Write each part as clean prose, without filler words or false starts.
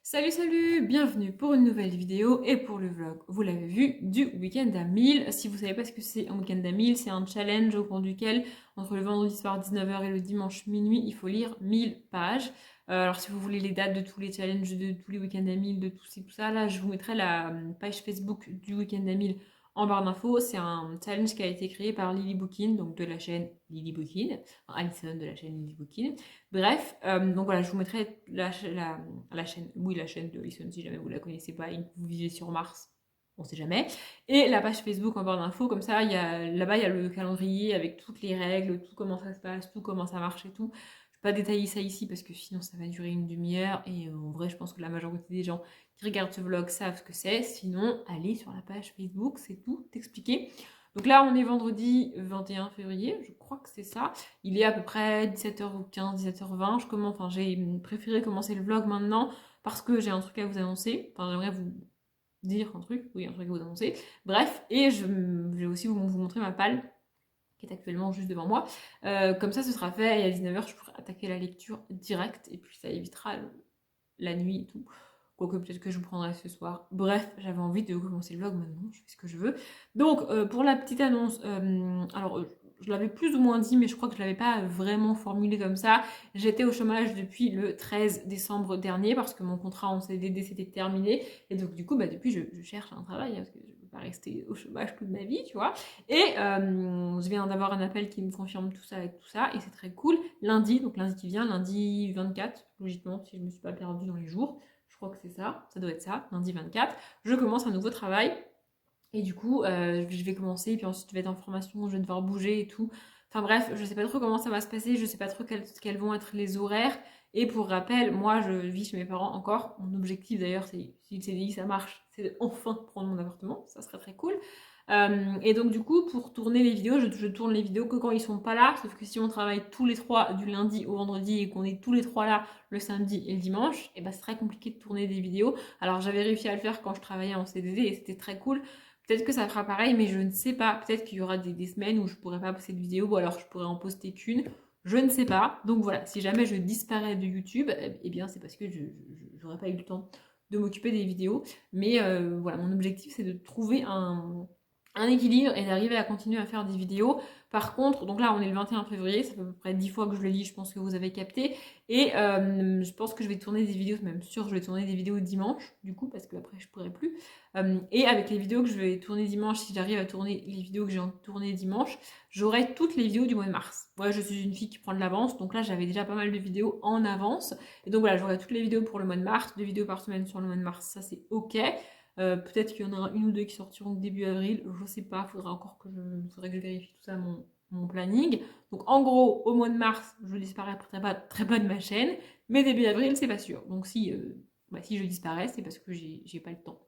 Salut salut, bienvenue pour une nouvelle vidéo et pour le vlog, vous l'avez vu, du week-end à 1000. Si vous savez pas ce que c'est un week-end à 1000, c'est un challenge au cours duquel, entre le vendredi soir 19h et le dimanche minuit, il faut lire 1000 pages. Alors si vous voulez les dates de tous les challenges, de tous les week-ends à 1000, de tout ci, tout ça, là je vous mettrai la page Facebook du week-end à 1000 en barre d'infos. C'est un challenge qui a été créé par Lily Bookin, donc de la chaîne Lily Bookin, enfin Alison de la chaîne Lily Bookin. Bref, donc voilà, je vous mettrai la chaîne, oui, la chaîne de Listen si jamais vous la connaissez pas et que vous vivez sur Mars, on sait jamais. Et la page Facebook en barre d'infos, comme ça, là-bas, il y a le calendrier avec toutes les règles, tout comment ça se passe, tout comment ça marche et tout. Je vais pas détailler ça ici parce que sinon ça va durer une demi-heure et en vrai, je pense que la majorité des gens qui regardent ce vlog savent ce que c'est. Sinon, allez sur la page Facebook, c'est tout expliqué. Donc là, on est vendredi 21 février, je crois que c'est ça. Il est à peu près 17h15, 17h20. J'ai préféré commencer le vlog maintenant parce que j'ai un truc à vous annoncer. Enfin, j'aimerais vous dire un truc, oui, un truc à vous annoncer. Bref, et je vais aussi vous montrer ma palle qui est actuellement juste devant moi. Comme ça, ce sera fait et à 19h, je pourrai attaquer la lecture directe et puis ça évitera la nuit et tout. Quoique peut-être que je vous prendrai ce soir. Bref, j'avais envie de commencer le vlog maintenant, je fais ce que je veux. Donc, pour la petite annonce, je l'avais plus ou moins dit, mais je crois que je ne l'avais pas vraiment formulé comme ça. J'étais au chômage depuis le 13 décembre dernier parce que mon contrat en CDD s'était terminé. Et donc, du coup, depuis, je cherche un travail parce que je ne peux pas rester au chômage toute ma vie, tu vois. Et je viens d'avoir un appel qui me confirme tout ça et c'est très cool. Lundi, donc lundi qui vient, lundi 24, logiquement, si je ne me suis pas perdue dans les jours. Je crois que c'est ça doit être ça, lundi 24, je commence un nouveau travail. Et du coup, je vais commencer, puis ensuite je vais être en formation, je vais devoir bouger et tout. Enfin bref, je sais pas trop comment ça va se passer, je sais pas trop quels vont être les horaires. Et pour rappel, moi je vis chez mes parents encore. Mon objectif d'ailleurs, c'est si le CDI ça marche, c'est de enfin prendre mon appartement, ça serait très cool. Et donc du coup, pour tourner les vidéos, je tourne les vidéos que quand ils sont pas là, sauf que si on travaille tous les trois du lundi au vendredi et qu'on est tous les trois là le samedi et le dimanche, et ben c'est très compliqué de tourner des vidéos. Alors j'avais réussi à le faire quand je travaillais en CDD et c'était très cool. Peut-être que ça fera pareil, mais je ne sais pas. Peut-être qu'il y aura des semaines où je pourrai pas poster de vidéo, ou alors je pourrais en poster qu'une. Je ne sais pas. Donc voilà, si jamais je disparais de YouTube, eh bien c'est parce que je n'aurais pas eu le temps de m'occuper des vidéos. Mais voilà, mon objectif c'est de trouver un équilibre et d'arriver à continuer à faire des vidéos. Par contre, donc là on est le 21 février, ça fait à peu près 10 fois que je le lis, je pense que vous avez capté. Et je pense que je vais tourner des vidéos, c'est même sûr, je vais tourner des vidéos dimanche, du coup, parce que après je pourrai plus. Et avec les vidéos que je vais tourner dimanche, si j'arrive à tourner les vidéos que j'ai tournées dimanche, j'aurai toutes les vidéos du mois de mars. Moi, je suis une fille qui prend de l'avance, donc là j'avais déjà pas mal de vidéos en avance. Et donc voilà, j'aurai toutes les vidéos pour le mois de mars, 2 vidéos par semaine sur le mois de mars, ça c'est ok. Peut-être qu'il y en aura une ou deux qui sortiront début avril, je sais pas, faudrait que je vérifie tout ça, mon planning. Donc en gros, au mois de mars, je disparaîtrai pas très pas de ma chaîne, mais début avril, c'est pas sûr. Donc si je disparais, c'est parce que j'ai pas le temps.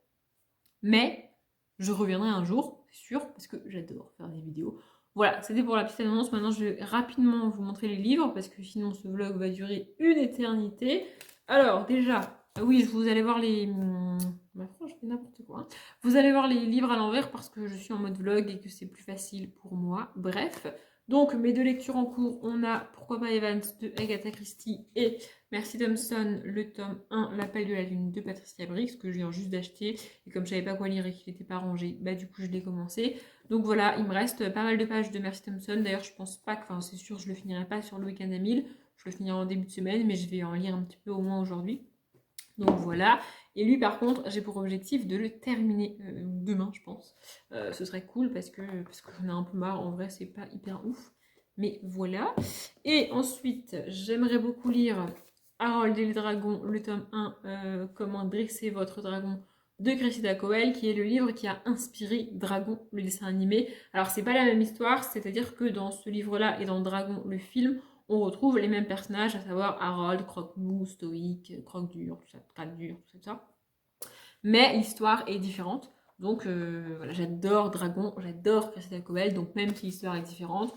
Mais je reviendrai un jour, c'est sûr, parce que j'adore faire des vidéos. Voilà, c'était pour la petite annonce. Maintenant, je vais rapidement vous montrer les livres, parce que sinon ce vlog va durer une éternité. Alors, déjà, oui, vous allez voir les... Ma frange, je fais n'importe quoi. Hein. Vous allez voir les livres à l'envers, parce que je suis en mode vlog et que c'est plus facile pour moi. Bref, donc mes deux lectures en cours, on a Pourquoi pas Evans de Agatha Christie et Merci Thompson, le tome 1, L'appel de la lune de Patricia Briggs, que je viens juste d'acheter. Et comme je savais pas quoi lire et qu'il n'était pas rangé, du coup je l'ai commencé. Donc voilà, il me reste pas mal de pages de Merci Thompson. D'ailleurs, je pense pas que, enfin c'est sûr, je le finirai pas sur le week-end à 1000. Je le finirai en début de semaine, mais je vais en lire un petit peu au moins aujourd'hui. Donc voilà. Et lui, par contre, j'ai pour objectif de le terminer demain, je pense. Ce serait cool parce que j'en ai un peu marre. En vrai, c'est pas hyper ouf. Mais voilà. Et ensuite, j'aimerais beaucoup lire Harold et les dragons, le tome 1, Comment dresser votre dragon de Cressida Cowell, qui est le livre qui a inspiré Dragon, le dessin animé. Alors, c'est pas la même histoire, c'est-à-dire que dans ce livre-là et dans Dragon, le film, on retrouve les mêmes personnages, à savoir Harold, Croque-Mou, Stoïque, Croque-Dur, tout ça, Crâne-Dur, tout ça. Mais l'histoire est différente. Donc voilà, j'adore Dragon, j'adore Cressida Cowell, donc même si l'histoire est différente,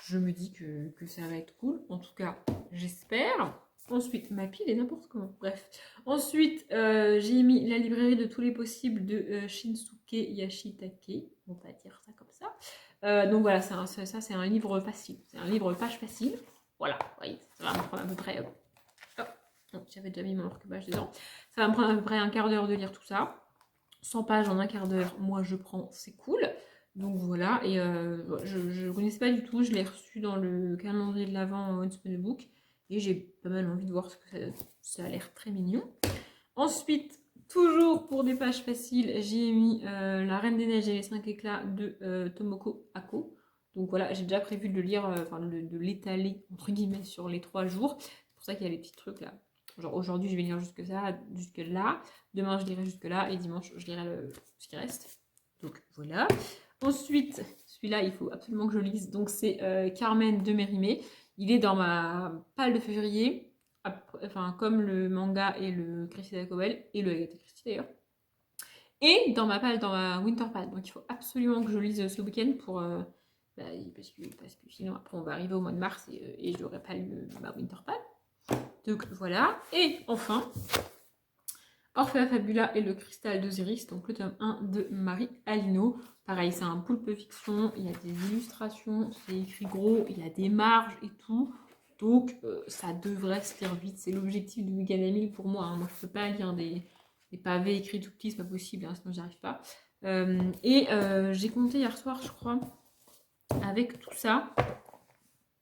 je me dis que ça va être cool. En tout cas, j'espère. Ensuite, ma pile est n'importe comment. Bref. Ensuite, j'ai mis La librairie de tous les possibles de Shinsuke Yashitake. On va dire ça comme ça. Donc voilà, ça c'est un livre facile. C'est un livre page facile. Voilà, oui, ça va me prendre à peu près J'avais déjà mis mon marque-page dedans. Ça va me prendre à peu près un quart d'heure de lire tout ça. 100 pages en un quart d'heure, moi je prends, c'est cool. Donc voilà, et je ne connaissais pas du tout, je l'ai reçu dans le calendrier de l'Avent Once Upon a Book, et j'ai pas mal envie de voir ce que ça a l'air très mignon. Ensuite, toujours pour des pages faciles, j'ai mis La Reine des Neiges et les 5 éclats de Tomoko Ako. Donc voilà, j'ai déjà prévu de le lire, enfin de l'étaler entre guillemets sur les 3 jours. C'est pour ça qu'il y a les petits trucs là. Genre aujourd'hui je vais lire jusque là. Demain je lirai jusque là et dimanche je lirai ce qui reste. Donc voilà. Ensuite, celui-là il faut absolument que je lise. Donc c'est Carmen de Mérimée. Il est dans ma palle de février. Enfin, comme le manga et le Cressida Cobel et le Agatha Christie d'ailleurs. Et dans ma Winter Pad. Donc il faut absolument que je lise ce week-end pour. Parce que sinon après on va arriver au mois de mars et je n'aurai pas lu ma Winter Pad. Donc voilà. Et enfin, Orphea Fabula et le cristal d'Osiris, donc le tome 1 de Marie Alino. Pareil, c'est un poulpe fiction, il y a des illustrations, c'est écrit gros, il y a des marges et tout. Donc ça devrait se lire vite, c'est l'objectif du week-end à 1000 pour moi. Hein. Moi je peux pas lire des pavés écrits tout petits, c'est pas possible, hein, sinon j'y arrive pas. J'ai compté hier soir, je crois, avec tout ça.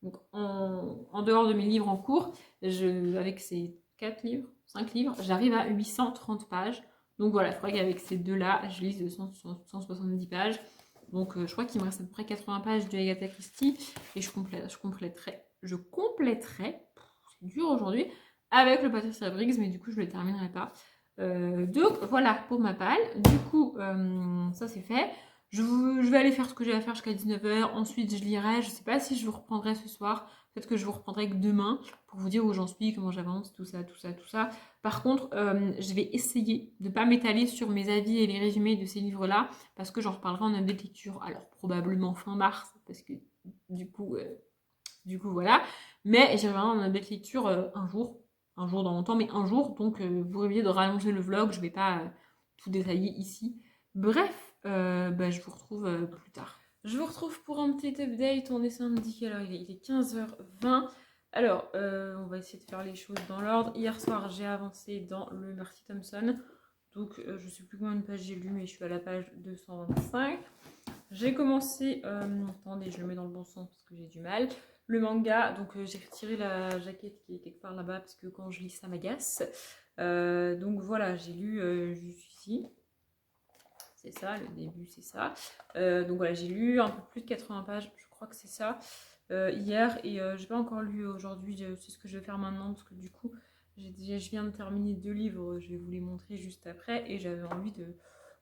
Donc en dehors de mes livres en cours, avec ces 4 livres, 5 livres, j'arrive à 830 pages. Donc voilà, je crois qu'avec ces deux-là, je lise 170 pages. Donc je crois qu'il me reste à peu près 80 pages de Agatha Christie. Et je compléterai, c'est dur aujourd'hui, avec le Patricia Briggs, mais du coup je ne le terminerai pas. Donc voilà pour ma palle. Du coup, ça c'est fait. Je vais aller faire ce que j'ai à faire jusqu'à 19h. Ensuite, je lirai. Je ne sais pas si je vous reprendrai ce soir. Peut-être que je vous reprendrai que demain pour vous dire où j'en suis, comment j'avance, tout ça. Par contre, je vais essayer de ne pas m'étaler sur mes avis et les résumés de ces livres-là parce que j'en reparlerai en update lecture. Alors, probablement fin mars parce que du coup voilà. Mais j'y reviendrai en update lecture un jour dans longtemps, mais un jour. Donc, vous évitez de rallonger le vlog. Je ne vais pas tout détailler ici. Bref. Je vous retrouve plus tard. Je vous retrouve pour un petit update. On est samedi, alors il est 15h20. Alors, on va essayer de faire les choses dans l'ordre. Hier soir, j'ai avancé dans le Marcy Thompson. Donc, je ne sais plus combien de pages j'ai lu, mais je suis à la page 225. J'ai commencé... attendez, je le mets dans le bon sens parce que j'ai du mal. Le manga, donc j'ai retiré la jaquette qui est quelque part là-bas parce que quand je lis, ça m'agace. Donc voilà, j'ai lu juste ici. C'est ça, le début c'est ça. Donc voilà, j'ai lu un peu plus de 80 pages, je crois que c'est ça, hier. Et j'ai pas encore lu aujourd'hui, c'est ce que je vais faire maintenant parce que du coup, je viens de terminer 2 livres, je vais vous les montrer juste après. Et j'avais envie de...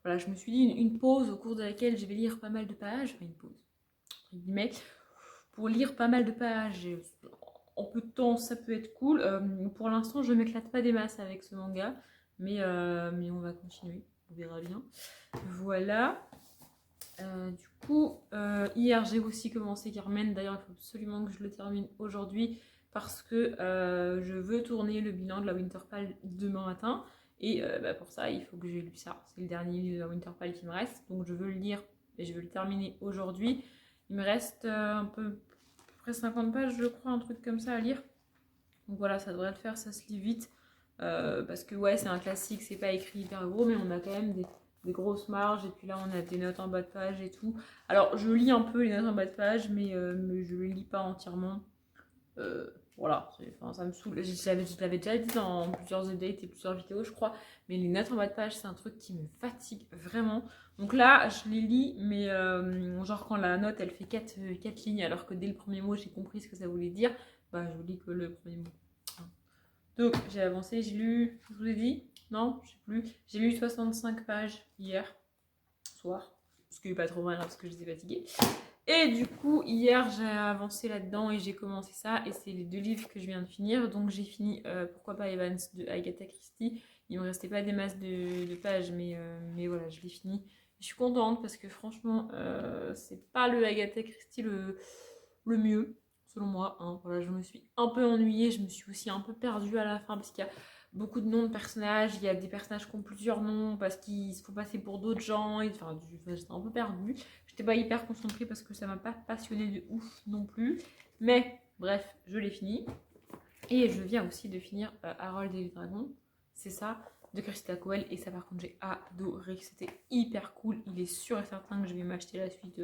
Voilà, je me suis dit une pause au cours de laquelle je vais lire pas mal de pages, enfin une pause, entre guillemets, pour lire pas mal de pages. En peu de temps, ça peut être cool. Pour l'instant, je m'éclate pas des masses avec ce manga, mais on va continuer. On verra bien. Voilà. Du coup, hier j'ai aussi commencé Carmen. D'ailleurs, il faut absolument que je le termine aujourd'hui parce que je veux tourner le bilan de la Winterpale demain matin. Et pour ça, il faut que j'ai lu ça. C'est le dernier livre de la Winterpale qui me reste. Donc je veux le lire et je veux le terminer aujourd'hui. Il me reste un peu près 50 pages, je crois, un truc comme ça à lire. Donc voilà, ça devrait le faire, ça se lit vite. Parce que ouais, c'est un classique, c'est pas écrit hyper gros, mais on a quand même des grosses marges. Et puis là, on a des notes en bas de page et tout. Alors, je lis un peu les notes en bas de page, mais je les lis pas entièrement. Voilà, ça me saoule. Je l'avais déjà dit dans plusieurs updates et plusieurs vidéos, je crois. Mais les notes en bas de page, c'est un truc qui me fatigue vraiment. Donc là, je les lis, mais genre quand la note, elle fait 4 lignes, alors que dès le premier mot, j'ai compris ce que ça voulait dire, je lis que le premier mot. Donc, j'ai avancé, j'ai lu, je vous ai dit, non, je sais plus, j'ai lu 65 pages hier soir, ce qui n'est pas trop mal parce que j'étais fatiguée. Et du coup, hier, j'ai avancé là-dedans et j'ai commencé ça, et c'est les 2 livres que je viens de finir. Donc, j'ai fini Pourquoi pas Evans de Agatha Christie. Il me restait pas des masses de pages, mais voilà, je l'ai fini. Je suis contente parce que franchement, c'est pas le Agatha Christie le mieux, selon moi. Hein. Voilà, je me suis un peu ennuyée, je me suis aussi un peu perdue à la fin parce qu'il y a beaucoup de noms de personnages, il y a des personnages qui ont plusieurs noms parce qu'ils se font passer pour d'autres gens. Enfin, j'étais un peu perdue. J'étais pas hyper concentrée parce que ça m'a pas passionnée de ouf non plus. Mais bref, je l'ai fini. Et je viens aussi de finir Harold et les dragons. C'est ça, de Christina Cowell. Et ça, par contre, j'ai adoré. C'était hyper cool. Il est sûr et certain que je vais m'acheter la suite,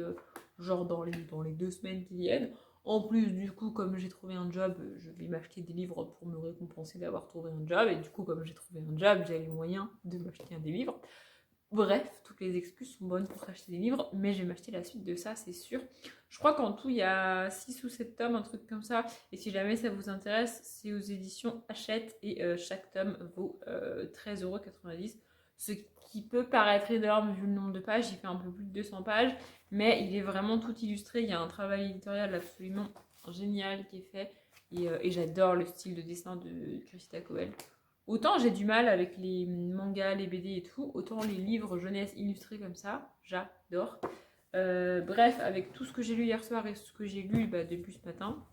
genre dans les 2 semaines qui viennent. En plus, du coup, comme j'ai trouvé un job, je vais m'acheter des livres pour me récompenser d'avoir trouvé un job. Et du coup, comme j'ai trouvé un job, j'ai les moyens de m'acheter des livres. Bref, toutes les excuses sont bonnes pour s'acheter des livres, mais je vais m'acheter la suite de ça, c'est sûr. Je crois qu'en tout, il y a 6 ou 7 tomes, un truc comme ça. Et si jamais ça vous intéresse, c'est aux éditions Hachette et chaque tome vaut 13,90 €. Ce qui peut paraître énorme vu le nombre de pages, il fait un peu plus de 200 pages, mais il est vraiment tout illustré. Il y a un travail éditorial absolument génial qui est fait. Et j'adore le style de dessin de Christina Cowell. Autant j'ai du mal avec les mangas, les BD et tout, autant les livres jeunesse illustrés comme ça, j'adore. Bref, avec tout ce que j'ai lu hier soir et ce que j'ai lu depuis ce matin,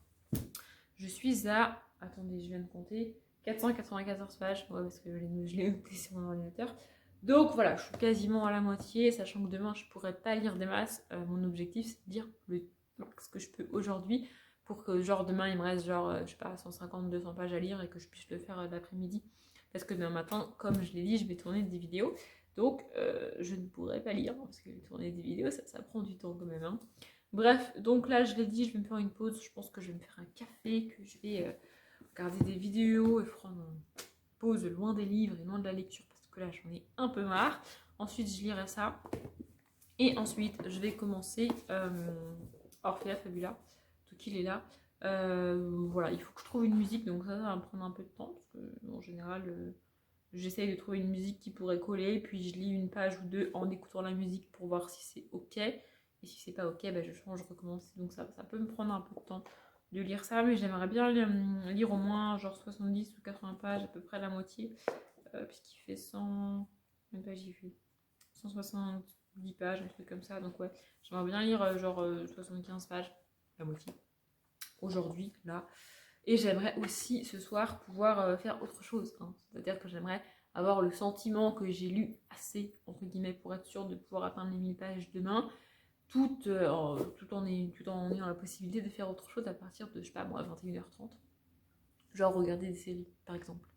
je suis à... Attendez, je viens de compter. 494 pages, ouais, parce que je l'ai noté sur mon ordinateur. Donc voilà, je suis quasiment à la moitié, sachant que demain je pourrais pas lire des masses. Mon objectif c'est de lire le max que je peux aujourd'hui pour que genre demain il me reste genre, je sais pas, 150-200 pages à lire et que je puisse le faire l'après-midi. Parce que demain matin, comme je l'ai dit, je vais tourner des vidéos. Donc je ne pourrai pas lire, parce que tourner des vidéos, ça prend du temps quand même. Hein. Bref, donc là je l'ai dit, je vais me faire une pause. Je pense que je vais me faire un café, que je vais regarder des vidéos et prendre une pause loin des livres et loin de la lecture. Parce que là j'en ai un peu marre. Ensuite je lirai ça. Et ensuite je vais commencer Orphea Fabula. Donc il est là. Voilà, il faut que je trouve une musique, donc ça va me prendre un peu de temps, parce que en général, j'essaye de trouver une musique qui pourrait coller, puis je lis une page ou deux en écoutant la musique pour voir si c'est ok, et si c'est pas ok, je change, je recommence, donc ça peut me prendre un peu de temps de lire ça, mais j'aimerais bien lire au moins genre 70 ou 80 pages, à peu près la moitié, puisqu'il fait 100, même pas j'ai vu, 170 pages, un truc comme ça, donc ouais, j'aimerais bien lire genre 75 pages, la moitié aujourd'hui, là. Et j'aimerais aussi ce soir pouvoir faire autre chose. Hein. C'est-à-dire que j'aimerais avoir le sentiment que j'ai lu assez, entre guillemets, pour être sûre de pouvoir atteindre les 1000 pages demain, tout en ayant la possibilité de faire autre chose à partir de, je sais pas moi, 21h30. Genre regarder des séries, par exemple.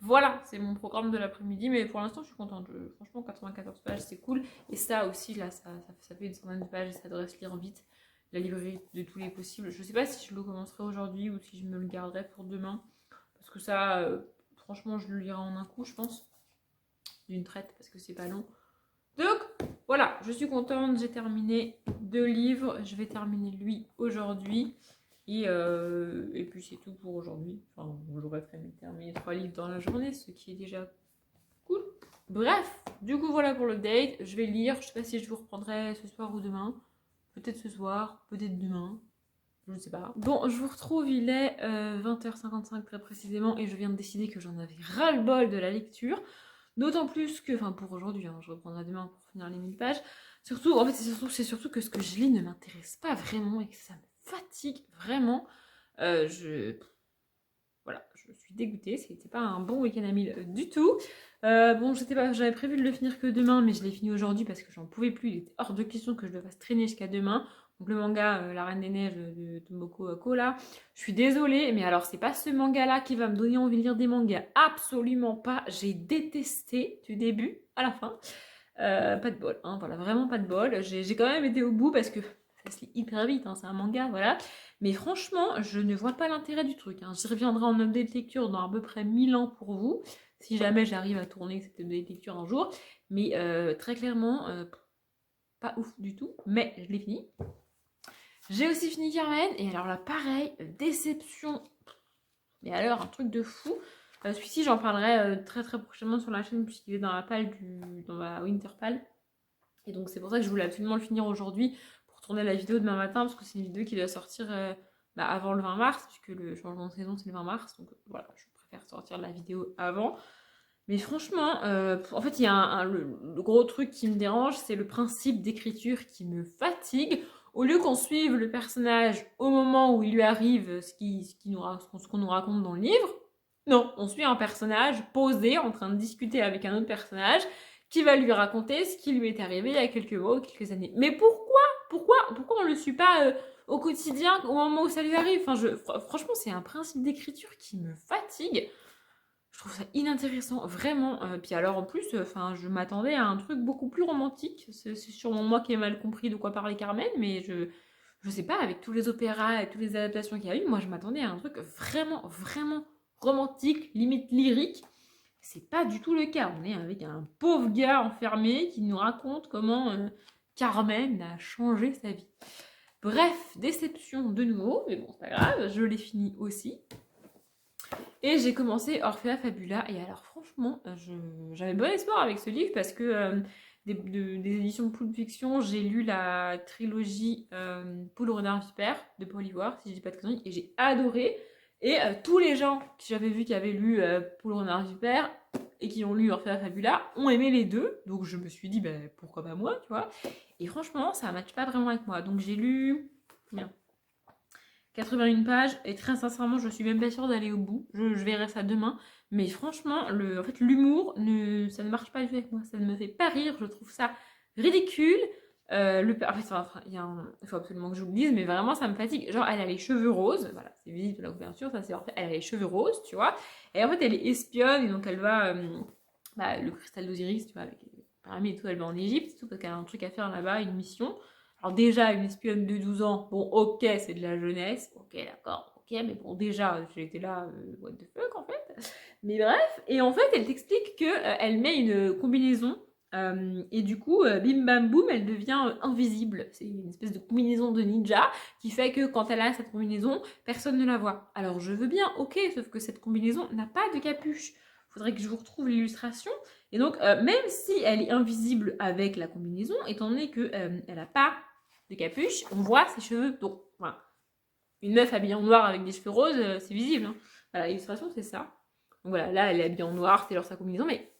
Voilà, c'est mon programme de l'après-midi, mais pour l'instant je suis contente. Franchement, 94 pages, c'est cool. Et ça aussi, là, ça fait une centaine de pages et ça devrait se lire vite. La librairie de tous les possibles. Je sais pas si je le commencerai aujourd'hui ou si je me le garderai pour demain. Parce que ça, franchement, je le lirai en un coup, je pense. D'une traite, parce que c'est pas long. Donc, voilà, je suis contente. J'ai terminé 2 livres. Je vais terminer lui aujourd'hui. Et puis c'est tout pour aujourd'hui. Enfin, j'aurais terminé 3 livres dans la journée, ce qui est déjà cool. Bref, du coup, voilà pour le date. Je vais lire. Je sais pas si je vous reprendrai ce soir ou demain. Peut-être ce soir, peut-être demain, je ne sais pas. Bon, je vous retrouve, il est 20h55 très précisément et je viens de décider que j'en avais ras-le-bol de la lecture. D'autant plus que, enfin pour aujourd'hui, hein, je reprendrai demain pour finir les 1000 pages. Surtout, en fait, c'est surtout que ce que je lis ne m'intéresse pas vraiment et que ça me fatigue vraiment. Voilà, je suis dégoûtée, c'était pas un bon week-end à 1000 du tout. Bon, j'avais prévu de le finir que demain, mais je l'ai fini aujourd'hui parce que j'en pouvais plus. Il était hors de question que je le fasse traîner jusqu'à demain. Donc le manga La Reine des Neiges de Tomoko Ako là. Je suis désolée, mais alors c'est pas ce manga-là qui va me donner envie de lire des mangas. Absolument pas. J'ai détesté du début à la fin. Pas de bol, hein, voilà, vraiment pas de bol. J'ai quand même été au bout parce que ça se lit hyper vite, hein, c'est un manga, voilà. Mais franchement, je ne vois pas l'intérêt du truc. Hein. J'y reviendrai en update lecture dans à peu près 1000 ans pour vous, si jamais j'arrive à tourner cette update lecture un jour. Mais très clairement, pas ouf du tout, mais je l'ai fini. J'ai aussi fini Carmen, et alors là, pareil, déception. Mais alors, un truc de fou. Celui-ci, j'en parlerai très très prochainement sur la chaîne, puisqu'il est dans la palle dans ma Winter Pal. Et donc, c'est pour ça que je voulais absolument le finir aujourd'hui pour tourner la vidéo demain matin, parce que c'est une vidéo qui doit sortir avant le 20 mars, puisque le changement de saison c'est le 20 mars. Donc voilà, je préfère sortir la vidéo avant. Mais franchement, en fait, il y a le gros truc qui me dérange, c'est le principe d'écriture qui me fatigue. Au lieu qu'on suive le personnage au moment où il lui arrive ce qu'on nous raconte dans le livre, non, on suit un personnage posé en train de discuter avec un autre personnage qui va lui raconter ce qui lui est arrivé il y a quelques mois ou quelques années. Mais pourquoi on le suit pas au quotidien, au moment où ça lui arrive. Enfin, franchement, c'est un principe d'écriture qui me fatigue. Je trouve ça inintéressant, vraiment. Puis alors, en plus, enfin, je m'attendais à un truc beaucoup plus romantique. C'est sûrement moi qui ai mal compris de quoi parlait Carmen, mais je sais pas, avec tous les opéras et toutes les adaptations qu'il y a eu, moi, je m'attendais à un truc vraiment, vraiment romantique, limite lyrique. C'est pas du tout le cas. On est avec un pauvre gars enfermé qui nous raconte comment Carmen a changé sa vie. Bref, déception de nouveau, mais bon, c'est pas grave, je l'ai fini aussi. Et j'ai commencé Orphea Fabula. Et alors, franchement, j'avais bon espoir avec ce livre parce que des éditions Pulp Fiction, j'ai lu la trilogie Poule Renard Vipère de Paul Ivoire, si je dis pas de conneries, et j'ai adoré. Et tous les gens que j'avais vu qui avaient lu Poule Renard Vipère et qui ont lu Orphea Fabula ont aimé les deux. Donc je me suis dit, ben, pourquoi pas moi, tu vois. Et franchement, ça ne matche pas vraiment avec moi. Donc j'ai lu. Bien. 81 pages et très sincèrement je suis même pas sûre d'aller au bout, je verrai ça demain, mais franchement en fait l'humour ça ne marche pas du tout avec moi, ça ne me fait pas rire, je trouve ça ridicule. En fait, enfin, il faut absolument que je vous le dise, mais vraiment ça me fatigue. Genre elle a les cheveux roses, voilà, c'est visible de la couverture, ça c'est parfait. Elle a les cheveux roses, tu vois, et en fait elle est espionne et donc elle va le cristal d'Osiris, tu vois, avec les pyramides et tout, elle va en Égypte, tout parce qu'elle a un truc à faire là-bas, une mission. Alors déjà, une espionne de 12 ans, bon ok, c'est de la jeunesse, ok d'accord, ok, mais bon déjà, j'étais là, what the fuck en fait. Mais bref, et en fait, elle t'explique que elle met une combinaison, et du coup, bim bam boum, elle devient invisible. C'est une espèce de combinaison de ninja qui fait que quand elle a cette combinaison, personne ne la voit. Alors je veux bien, ok, sauf que cette combinaison n'a pas de capuche. Faudrait que je vous retrouve l'illustration. Et donc, même si elle est invisible avec la combinaison, étant donné qu'elle n'a pas de capuche, on voit ses cheveux. Donc, voilà. Une meuf habillée en noir avec des cheveux roses, c'est visible. Hein. Voilà, l'illustration, c'est ça. Donc voilà, là, elle est habillée en noir, c'est leur sa combinaison, mais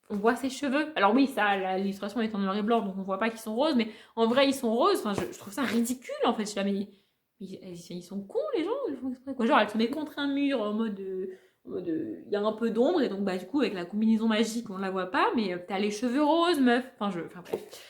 on voit ses cheveux. Alors oui, ça, l'illustration est en noir et blanc, donc on voit pas qu'ils sont roses, mais en vrai, ils sont roses. Enfin, je trouve ça ridicule, en fait. Je sais pas, mais ils sont cons, les gens, ils font exprès, quoi. Genre, elle se met contre un mur en mode... il y a un peu d'ombre, et donc, bah, du coup, avec la combinaison magique, on la voit pas, mais t'as les cheveux roses, meuf. Enfin, bref.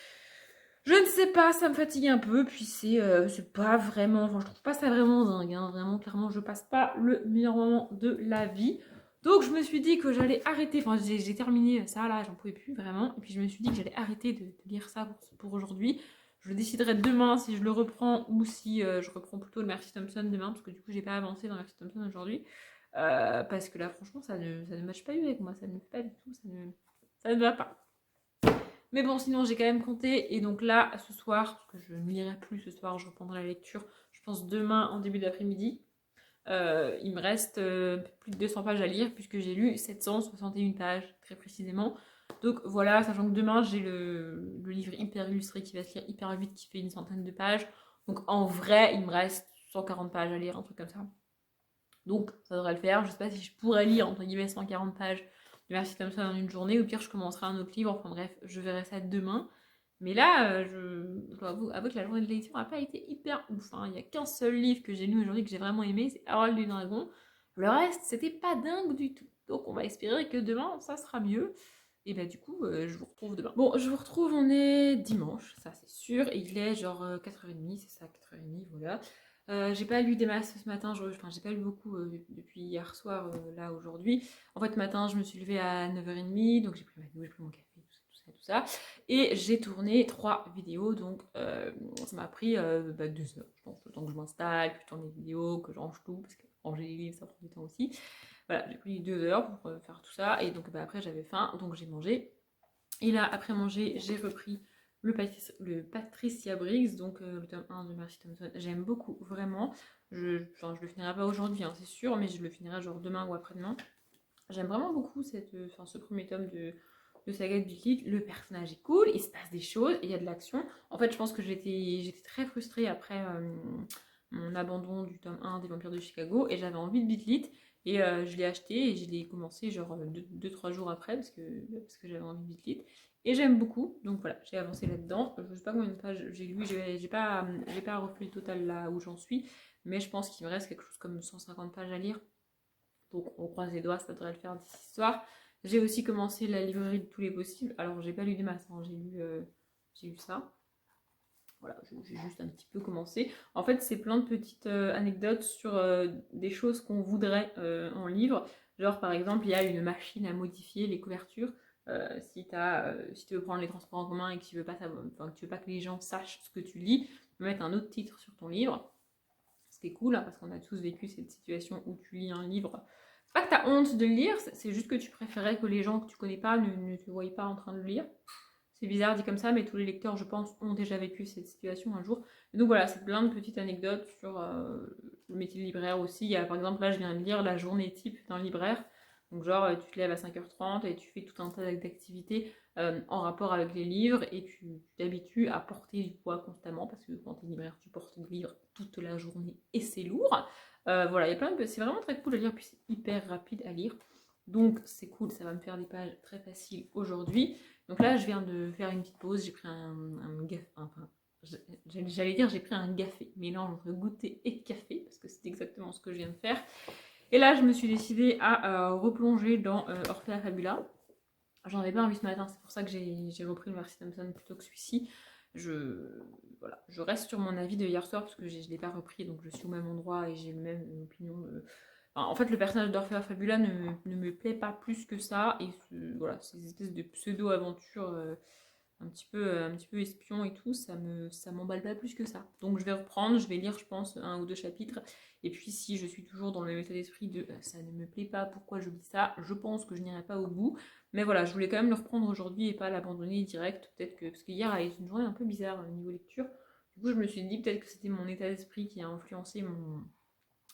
Je ne sais pas, ça me fatigue un peu, puis c'est pas vraiment, enfin je trouve pas ça vraiment dingue, hein. Vraiment clairement je passe pas le meilleur moment de la vie. Donc je me suis dit que j'allais arrêter, enfin j'ai terminé ça là, j'en pouvais plus vraiment, et puis je me suis dit que j'allais arrêter de lire ça pour aujourd'hui. Je déciderai demain si je le reprends ou si je reprends plutôt le Merci Thompson demain, parce que du coup j'ai pas avancé dans Merci Thompson aujourd'hui. Parce que là franchement ça ne matche pas avec moi, ça ne me fait pas du tout, ça ne va pas. Mais bon, sinon j'ai quand même compté. Et donc là, ce soir, parce que je ne lirai plus ce soir, je reprendrai la lecture, je pense demain en début d'après-midi. Il me reste plus de 200 pages à lire puisque j'ai lu 761 pages très précisément. Donc voilà, sachant que demain j'ai le livre hyper illustré qui va se lire hyper vite, qui fait une centaine de pages. Donc en vrai, il me reste 140 pages à lire, un truc comme ça. Donc ça devrait le faire. Je sais pas si je pourrais lire entre guillemets 140 pages de Merci Thompson en une journée. Au pire, je commencerai un autre livre. Enfin bref, je verrai ça demain. Mais là, je dois avouer que la journée de lecture n'a pas été hyper ouf. Hein. Il n'y a qu'un seul livre que j'ai lu aujourd'hui que j'ai vraiment aimé, c'est Harold du Dragon. Le reste, c'était pas dingue du tout. Donc on va espérer que demain, ça sera mieux. Et bah du coup, je vous retrouve demain. Bon, je vous retrouve, on est dimanche, ça c'est sûr. Et il est genre 4h30, c'est ça, 4h30, voilà. J'ai pas lu des masses ce matin, enfin j'ai pas lu beaucoup depuis hier soir, là aujourd'hui. En fait, ce matin, je me suis levée à 9h30, donc j'ai pris ma douche, j'ai pris mon café, tout ça. Et j'ai tourné 3 vidéos, donc ça m'a pris 2 heures, je pense, le temps que je m'installe, que je tourne les vidéos, que je range tout, parce que ranger les livres, ça prend du temps aussi. Voilà, j'ai pris 2 heures pour faire tout ça, et donc après j'avais faim, donc j'ai mangé. Et là, après manger, j'ai repris le Patricia Briggs, donc le tome 1 de Merci Thompson. J'aime beaucoup, vraiment. Je le finirai pas aujourd'hui, hein, c'est sûr, mais je le finirai genre demain ou après-demain. J'aime vraiment beaucoup ce premier tome de Saga de Big. Le personnage est cool, il se passe des choses, il y a de l'action. En fait, je pense que j'étais très frustrée après mon abandon du tome 1 des Vampires de Chicago, et j'avais envie de Beat et je l'ai acheté et je l'ai commencé genre 2-3 jours après parce que j'avais envie de Beat. Et j'aime beaucoup, donc voilà, j'ai avancé là-dedans. Je sais pas combien de pages j'ai lu, j'ai pas refait le total là où j'en suis, mais je pense qu'il me reste quelque chose comme 150 pages à lire. Donc on croise les doigts, ça devrait le faire d'ici ce soir. J'ai aussi commencé la librairie de tous les possibles. Alors j'ai pas lu des masses, hein, j'ai lu ça. Voilà, j'ai juste un petit peu commencé. En fait, c'est plein de petites anecdotes sur des choses qu'on voudrait en livre. Genre, par exemple, il y a une machine à modifier les couvertures. Si tu veux prendre les transports en commun et que tu veux pas enfin, que tu veux pas que les gens sachent ce que tu lis, tu peux mettre un autre titre sur ton livre. Ce qui est cool, hein, parce qu'on a tous vécu cette situation où tu lis un livre. C'est pas que tu as honte de le lire, c'est juste que tu préférais que les gens que tu connais pas ne te voient pas en train de le lire. C'est bizarre dit comme ça, mais tous les lecteurs, je pense, ont déjà vécu cette situation un jour. Et donc voilà, c'est plein de petites anecdotes sur le métier de libraire aussi. Il y a, par exemple, là, je viens de lire la journée type d'un libraire. Donc genre, tu te lèves à 5h30 et tu fais tout un tas d'activités en rapport avec les livres et tu t'habitues à porter du poids constamment parce que quand tu es libraire, tu portes des livres toute la journée et c'est lourd. Voilà, il y a plein de... C'est vraiment très cool à lire, puis c'est hyper rapide à lire. Donc c'est cool, ça va me faire des pages très faciles aujourd'hui. Donc là, je viens de faire une petite pause, j'ai pris un café, enfin, j'allais dire j'ai pris un café, mélange entre goûter et café, parce que c'est exactement ce que je viens de faire. Et là, je me suis décidée à replonger dans Orphea Fabula. J'en avais pas envie ce matin, c'est pour ça que j'ai repris le Mercy Thompson plutôt que celui-ci. Voilà, je reste sur mon avis de hier soir, parce que je ne l'ai pas repris, donc je suis au même endroit et j'ai la même opinion Enfin, en fait, le personnage d'Orphea Fabula ne me plaît pas plus que ça. Et voilà, ces espèces de pseudo-aventures un petit peu espion et tout, ça m'emballe pas plus que ça. Donc je vais reprendre, je vais lire, je pense, un ou deux chapitres. Et puis si je suis toujours dans le même état d'esprit de ça ne me plaît pas, pourquoi je lis ça, je pense que je n'irai pas au bout. Mais voilà, je voulais quand même le reprendre aujourd'hui et pas l'abandonner direct. Peut-être que. Parce qu'hier a été une journée un peu bizarre au niveau lecture. Du coup, je me suis dit peut-être que c'était mon état d'esprit qui a influencé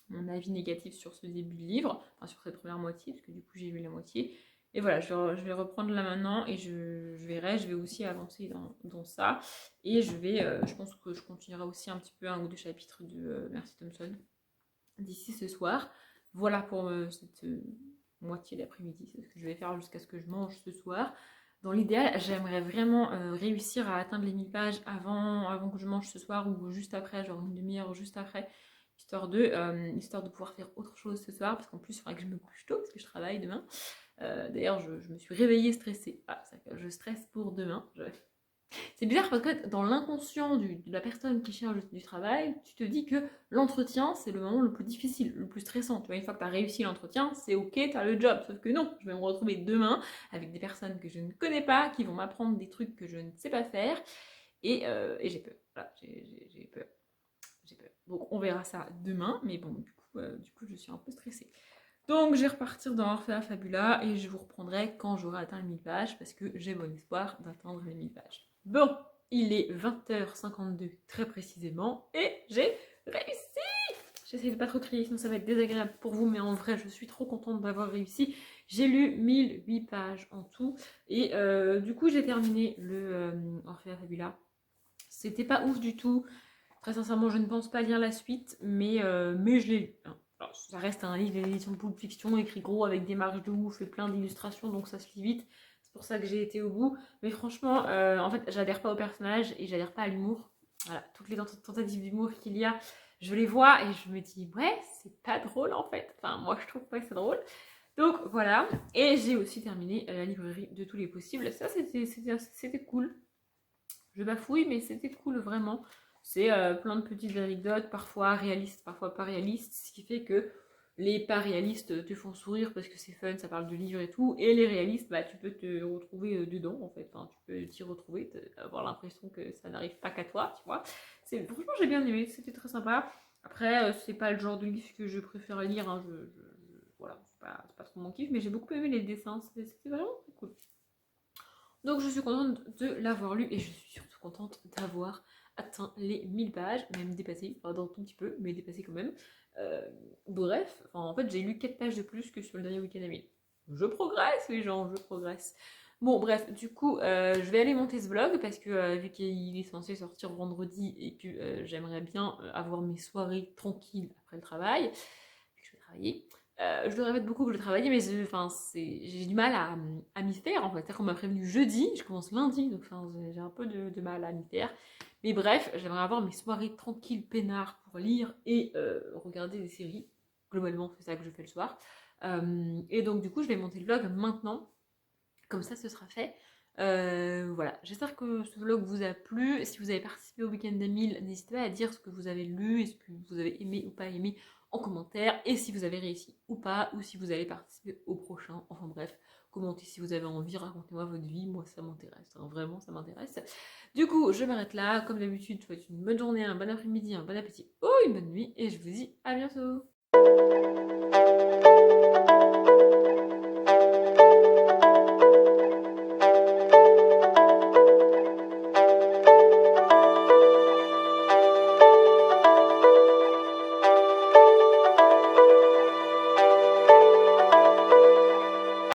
mon avis négatif sur ce début de livre, enfin sur cette première moitié, parce que du coup j'ai lu la moitié. Et voilà, je vais reprendre là maintenant et je verrai, je vais aussi avancer dans ça. Et je pense que je continuerai aussi un petit peu un ou deux chapitres de Mercy Thompson d'ici ce soir. Voilà pour cette moitié d'après-midi, c'est ce que je vais faire jusqu'à ce que je mange ce soir. Dans l'idéal, j'aimerais vraiment réussir à atteindre les 1000 pages avant que je mange ce soir ou juste après, genre une demi-heure juste après, histoire de pouvoir faire autre chose ce soir, parce qu'en plus, il faudra que je me couche tôt, parce que je travaille demain. D'ailleurs, je me suis réveillée stressée. Ah, je stresse pour demain. C'est bizarre parce que dans l'inconscient de la personne qui cherche du travail, tu te dis que l'entretien, c'est le moment le plus difficile, le plus stressant. Tu vois, une fois que tu as réussi l'entretien, c'est ok, tu as le job. Sauf que non, je vais me retrouver demain avec des personnes que je ne connais pas, qui vont m'apprendre des trucs que je ne sais pas faire. Et j'ai peur. Voilà, j'ai peur. J'ai peur. Donc on verra ça demain, mais bon, du coup je suis un peu stressée. Donc je vais repartir dans Orphea Fabula et je vous reprendrai quand j'aurai atteint les 1000 pages parce que j'ai bon espoir d'atteindre les 1000 pages. Bon, il est 20h52 très précisément et j'ai réussi. J'essaie de pas trop crier sinon ça va être désagréable pour vous, mais en vrai je suis trop contente d'avoir réussi. J'ai lu 1008 pages en tout et du coup j'ai terminé le Orphea Fabula. C'était pas ouf du tout. Très sincèrement, je ne pense pas lire la suite, mais je l'ai lu. Alors, ça reste un livre d'édition de Pulp Fiction, écrit gros avec des marges de ouf et plein d'illustrations, donc ça se lit vite. C'est pour ça que j'ai été au bout. Mais franchement, en fait, j'adhère pas au personnage et j'adhère pas à l'humour. Voilà, toutes les tentatives d'humour qu'il y a, je les vois et je me dis, ouais, c'est pas drôle en fait. Enfin, moi, je trouve pas que c'est drôle. Donc voilà, et j'ai aussi terminé la librairie de tous les possibles. Ça, c'était cool. Je bafouille, mais c'était cool vraiment. C'est plein de petites anecdotes, parfois réalistes, parfois pas réalistes, ce qui fait que les pas réalistes te font sourire parce que c'est fun, ça parle de livres et tout, et les réalistes, bah, tu peux te retrouver dedans en fait, enfin, tu peux t'y retrouver, avoir l'impression que ça n'arrive pas qu'à toi, tu vois. Franchement, j'ai bien aimé, c'était très sympa. Après, c'est pas le genre de livre que je préfère lire, hein, voilà, c'est pas trop mon kiff, mais j'ai beaucoup aimé les dessins, c'était vraiment cool. Donc je suis contente de l'avoir lu et je suis surtout contente d'avoir atteint les 1000 pages, même dépassé, pas d'un tout petit peu, mais dépassé quand même. Bref, en fait j'ai lu 4 pages de plus que sur le dernier week-end à 1000. Je progresse les gens, je progresse. Bon bref, du coup je vais aller monter ce vlog parce que vu qu'il est censé sortir vendredi et que j'aimerais bien avoir mes soirées tranquilles après le travail, je vais travailler. Je le répète beaucoup que je travaillais, mais j'ai du mal à m'y faire en fait. C'est-à-dire qu'on m'a prévenu jeudi, je commence lundi, donc j'ai un peu de mal à m'y faire. Mais bref, j'aimerais avoir mes soirées tranquilles, peinards pour lire et regarder des séries. Globalement, c'est ça que je fais le soir. Et donc, du coup, je vais monter le vlog maintenant. Comme ça, ce sera fait. Voilà, j'espère que ce vlog vous a plu. Si vous avez participé au week-end des 1000, n'hésitez pas à dire ce que vous avez lu et ce que vous avez aimé ou pas aimé en commentaire, et si vous avez réussi ou pas, ou si vous allez participer au prochain. Enfin bref, commentez si vous avez envie, racontez-moi votre vie, moi ça m'intéresse, hein, vraiment ça m'intéresse. Du coup, je m'arrête là, comme d'habitude, je vous souhaite une bonne journée, un bon après-midi, un bon appétit ou une bonne nuit, et je vous dis à bientôt.